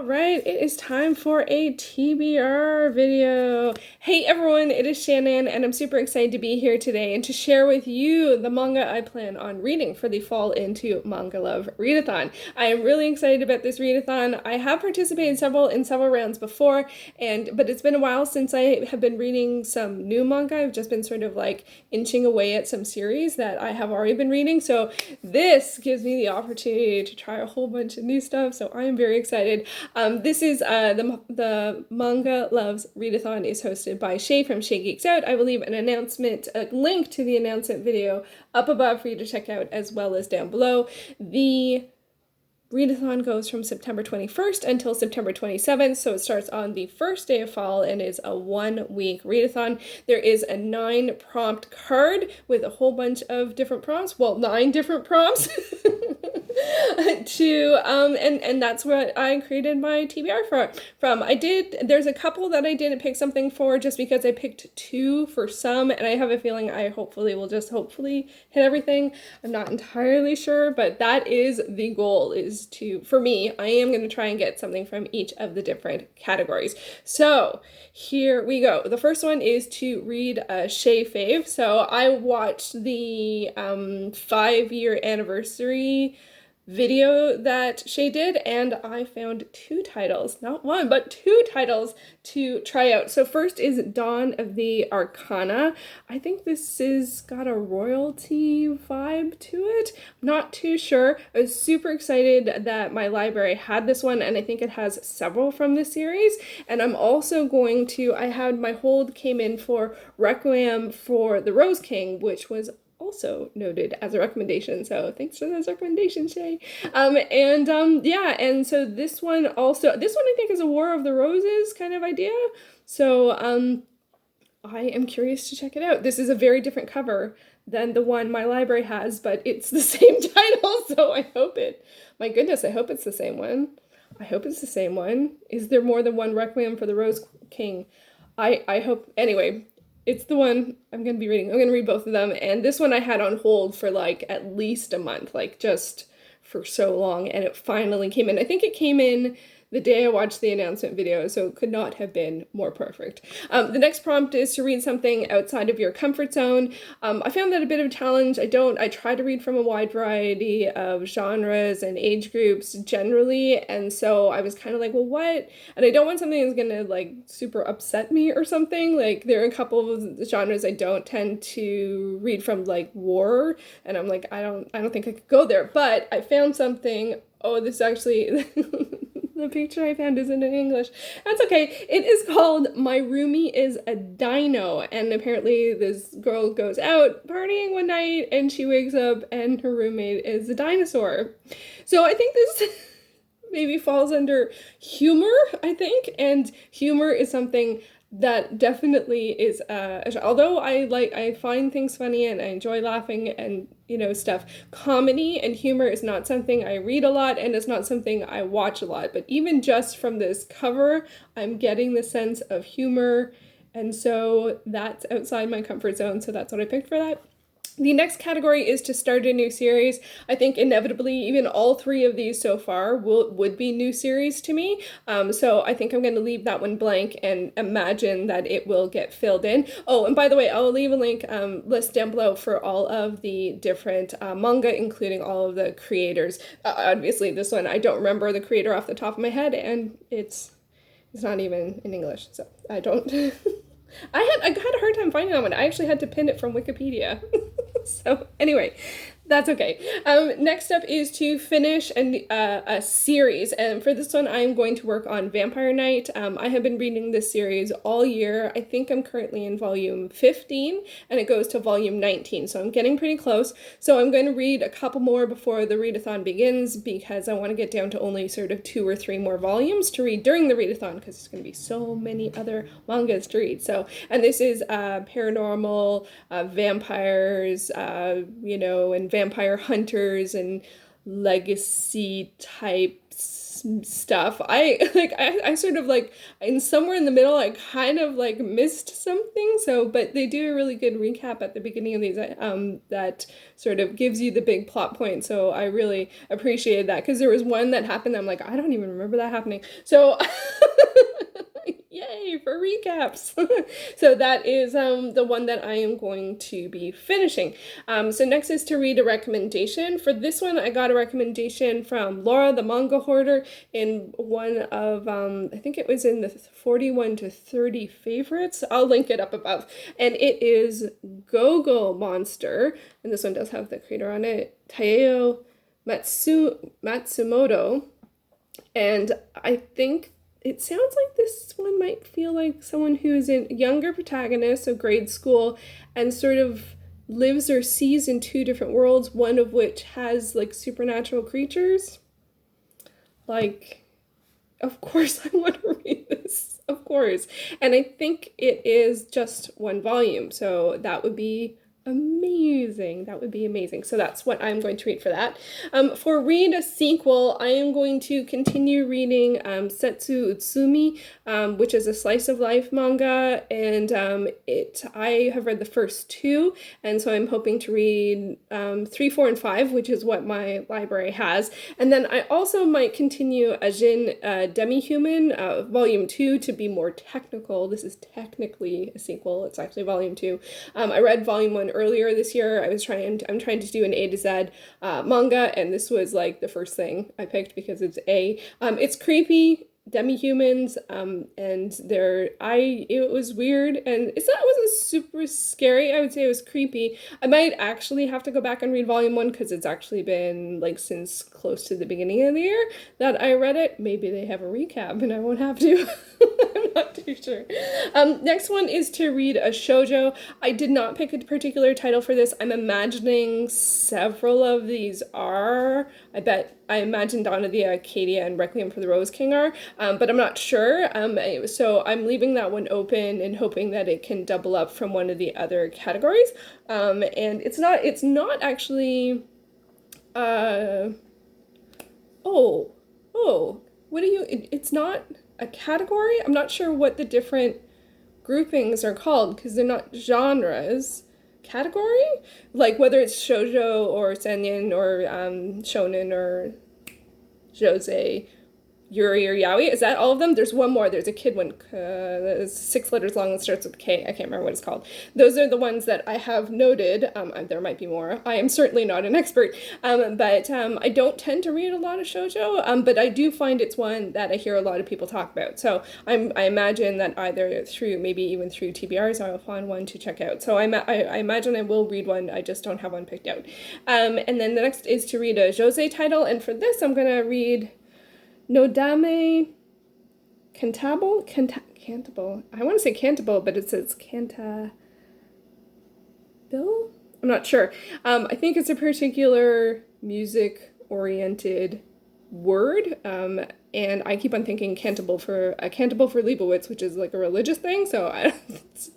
All right, it is time for a TBR video. Hey everyone, it is Shannon, and I'm super excited to be here today and to share with you the manga I plan on reading for the fall into MangaLoveReadathon. I am really excited about this readathon. I have participated in several rounds before, but it's been a while since I have been reading some new manga. I've just been sort of like inching away at some series that I have already been reading, so this gives me the opportunity to try a whole bunch of new stuff, so I am very excited. This is the Manga Loves Readathon is hosted by Shay from Shaegeeksout. I will leave a link to the announcement video up above for you to check out, as well as down below. The Readathon goes from September 21st until September 27th, so it starts on the first day of fall and is a 1-week readathon. There is a 9-prompt card with a whole bunch of different prompts, well, 9 different prompts and that's what I created my TBR from. There's a couple that I didn't pick something for just because I picked 2 for some, and I have a feeling I will hopefully hit everything. I'm not entirely sure, but that is the goal, for me, I am going to try and get something from each of the different categories. So here we go. The first one is to read Shay Fave. So I watched the 5-year anniversary video that Shay did, and I found 2 titles, not one, but 2 titles to try out. So first is Dawn of the Arcana. I think this is got a royalty vibe to it. I'm not too sure. I was super excited that my library had this one, and I think it has several from this series. And I'm also my hold came in for Requiem for the Rose King, which was also noted as a recommendation, so thanks for those recommendations, Shay. And so this one I think is a War of the Roses kind of idea, so I am curious to check it out. This is a very different cover than the one my library has, but it's the same title, so I hope it's the same one. I hope it's the same one. Is there more than one Requiem for the Rose King? I hope. Anyway, it's the one I'm going to be reading. I'm going to read both of them. And this one I had on hold for like at least a month, like just for so long. And it finally came in. I think it came in the day I watched the announcement video, so it could not have been more perfect. The next prompt is to read something outside of your comfort zone. I found that a bit of a challenge. I try to read from a wide variety of genres and age groups generally, and so I was kind of like, well, what? And I don't want something that's gonna like super upset me or something. Like there are a couple of genres I don't tend to read from, like war, and I'm like, I don't think I could go there. But I found something. Oh, this actually the picture I found isn't in English. That's okay. It is called My Roomie is a Dino, and apparently this girl goes out partying one night and she wakes up and her roommate is a dinosaur. So I think this maybe falls under humor, I think, and humor is something that definitely is although I find things funny and I enjoy laughing and stuff, comedy and humor is not something I read a lot, and it's not something I watch a lot, but even just from this cover I'm getting the sense of humor, and so that's outside my comfort zone, so that's what I picked for that. The next category is to start a new series. I think inevitably even all 3 of these so far would be new series to me. So I think I'm going to leave that one blank and imagine that it will get filled in. Oh, and by the way, I'll leave a link list down below for all of the different manga, including all of the creators. Obviously, this one I don't remember the creator off the top of my head, and it's not even in English, so I don't. I had a hard time finding that one. I actually had to pin it from Wikipedia. So anyway, that's okay. Next up is to finish a series, and for this one I'm going to work on Vampire Knight. I have been reading this series all year. I think I'm currently in volume 15 and it goes to volume 19, so I'm getting pretty close. So I'm going to read a couple more before the readathon begins, because I want to get down to only sort of 2 or 3 more volumes to read during the readathon, because there's going to be so many other mangas to read. So, and this is paranormal, vampires, and vampire hunters and legacy type stuff. I sort of like in somewhere in the middle I kind of like missed something. So but they do a really good recap at the beginning of these that sort of gives you the big plot point. So I really appreciated that because there was one that happened. I'm like, I don't even remember that happening. So yay for recaps. So that is the one that I am going to be finishing. So next is to read a recommendation. For this one, I got a recommendation from Laura, the manga hoarder, in one of, I think it was in the 41 to 30 favorites. I'll link it up above. And it is GoGo Monster. And this one does have the creator on it, Taiyo Matsumoto. And I think it sounds like this one might feel like someone who's a younger protagonist, so grade school, and sort of lives or sees in two different worlds, one of which has like supernatural creatures. Like, of course I want to read this, of course. And I think it is just one volume, so that would be amazing. That would be amazing. So that's what I'm going to read for that. For read a sequel, I am going to continue reading Setsu Utsumi, which is a slice of life manga, and I have read the first two, and so I'm hoping to read 3, 4, and 5, which is what my library has. And then I also might continue Ajin Demi-Human, Volume 2, to be more technical. This is technically a sequel. It's actually Volume 2. I read Volume 1 earlier this year. I'm trying to do an A to Z manga, and this was like the first thing I picked because it's it's creepy demi-humans, and it was weird, and it wasn't super scary. I would say it was creepy. I might actually have to go back and read volume 1 because it's actually been like since close to the beginning of the year that I read it. Maybe they have a recap and I won't have to. I'm not too sure. Next one is to read a shoujo. I did not pick a particular title for this. I'm imagining several of these are. I imagine Dawn of the Acadia and Requiem for the Rose King are, but I'm not sure. So I'm leaving that one open and hoping that it can double up from one of the other categories. And it's not actually, it's not a category? I'm not sure what the different groupings are called because they're not genres. Category? Like whether it's shoujo or seinen or shonen or josei, yuri or yaoi. Is that all of them? There's one more. There's a kid one. It's 6 letters long and starts with K. I can't remember what it's called. Those are the ones that I have noted. There might be more. I am certainly not an expert. But I don't tend to read a lot of shoujo. But I do find it's one that I hear a lot of people talk about. So I imagine that either maybe even through TBRs, I'll find one to check out. So I imagine I will read one. I just don't have one picked out. And then the next is to read a josei title. And for this, I'm going to read Nodame Cantabile? Cantable. I want to say Cantable, but it says Cantabill? I'm not sure. I think it's a particular music-oriented word, and I keep on thinking Cantable for Leibowitz, which is like a religious thing, so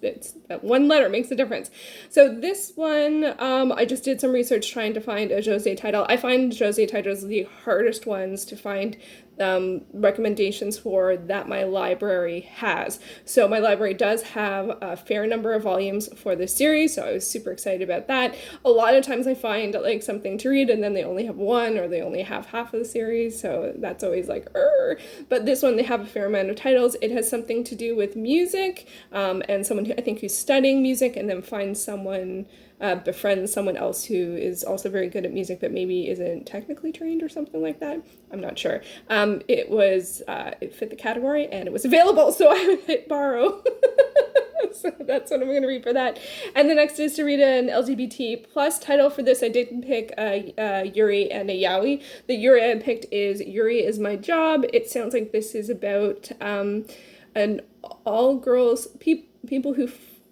it's that one letter makes a difference. So this one, I just did some research trying to find a josei title. I find josei titles the hardest ones to find recommendations for that my library has. So my library does have a fair number of volumes for this series, so I was super excited about that. A lot of times I find like something to read and then they only have one or they only have half of the series, so that's always like, but this one they have a fair amount of titles. It has something to do with music, and someone who I think who's studying music and then finds someone, befriends someone else who is also very good at music but maybe isn't technically trained or something like that. I'm not sure. It fit the category and it was available, so I hit borrow. So that's what I'm going to read for that. And the next is to read an LGBT plus title. For this, I didn't pick Yuri and a yaoi. The Yuri I picked is Yuri Is My Job. It sounds like this is about an all-girls, people who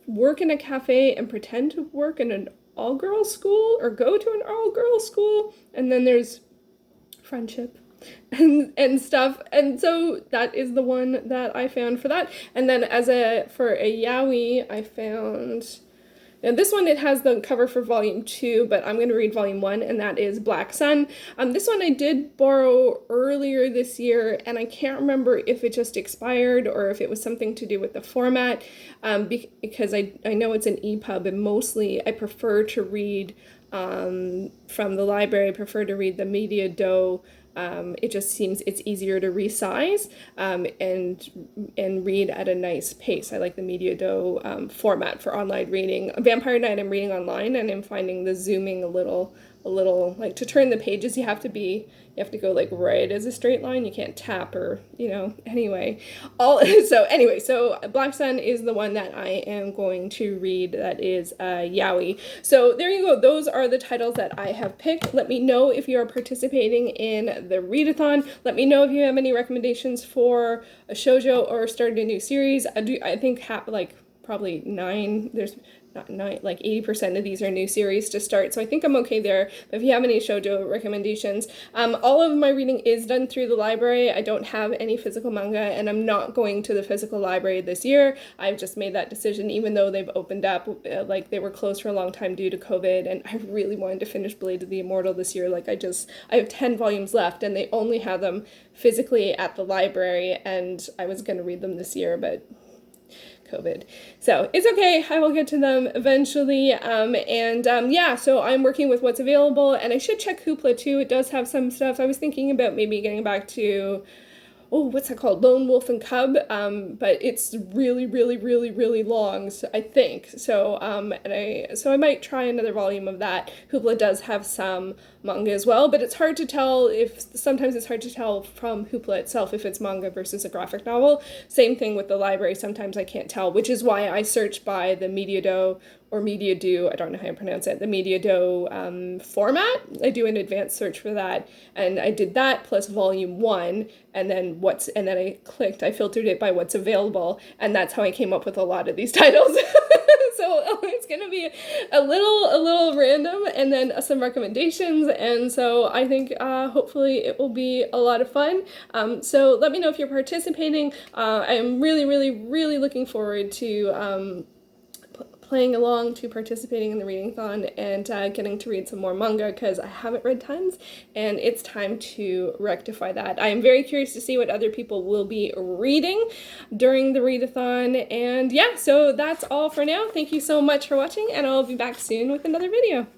work in a cafe and pretend to work in an all-girls school or go to an all-girls school, and then there's friendship and stuff, and so that is the one that I found for that. And then for a yaoi, I found And this one, it has the cover for volume 2, but I'm going to read volume 1, and that is Black Sun. This one I did borrow earlier this year, and I can't remember if it just expired or if it was something to do with the format, because I know it's an EPUB, and mostly I prefer to read from the library. I prefer to read the Media Do. It just seems it's easier to resize and read at a nice pace. I like the Media Do format for online reading. Vampire Knight I'm reading online, and I'm finding the zooming a little like to turn the pages you have to go like right as a straight line. You can't tap or anyway. So Black Sun is the one that I am going to read. That is Yaoi. So there you go. Those are the titles that I have picked. Let me know if you are participating in the Readathon. Let me know if you have any recommendations for a shoujo or starting a new series. I think probably 9. There's not 9, like 80% of these are new series to start, so I think I'm okay there. But if you have any shoujo recommendations, all of my reading is done through the library. I don't have any physical manga, and I'm not going to the physical library this year. I've just made that decision, even though they've opened up, like they were closed for a long time due to COVID, and I really wanted to finish Blade of the Immortal this year. I have 10 volumes left, and they only have them physically at the library, and I was going to read them this year, but COVID. So it's okay. I will get to them eventually. So I'm working with what's available, and I should check Hoopla too. It does have some stuff. I was thinking about maybe getting back to, what's that called? Lone Wolf and Cub. But it's really, really, really, really long, so I think. So I might try another volume of that. Hoopla does have some manga as well, but it's hard to tell sometimes it's hard to tell from Hoopla itself if it's manga versus a graphic novel. Same thing with the library. Sometimes I can't tell, which is why I search by the Media Do or Media Do, I don't know how you pronounce it, the Media Do format. I do an advanced search for that, and I did that plus volume 1, and then I filtered it by what's available, and that's how I came up with a lot of these titles. So it's gonna be a little random, and then some recommendations, and so I think hopefully it will be a lot of fun. So let me know if you're participating. I'm really, really, really looking forward to playing along, to participating in the Readathon, and getting to read some more manga, because I haven't read tons, and it's time to rectify that. I am very curious to see what other people will be reading during the Readathon, and yeah, so that's all for now. Thank you so much for watching, and I'll be back soon with another video.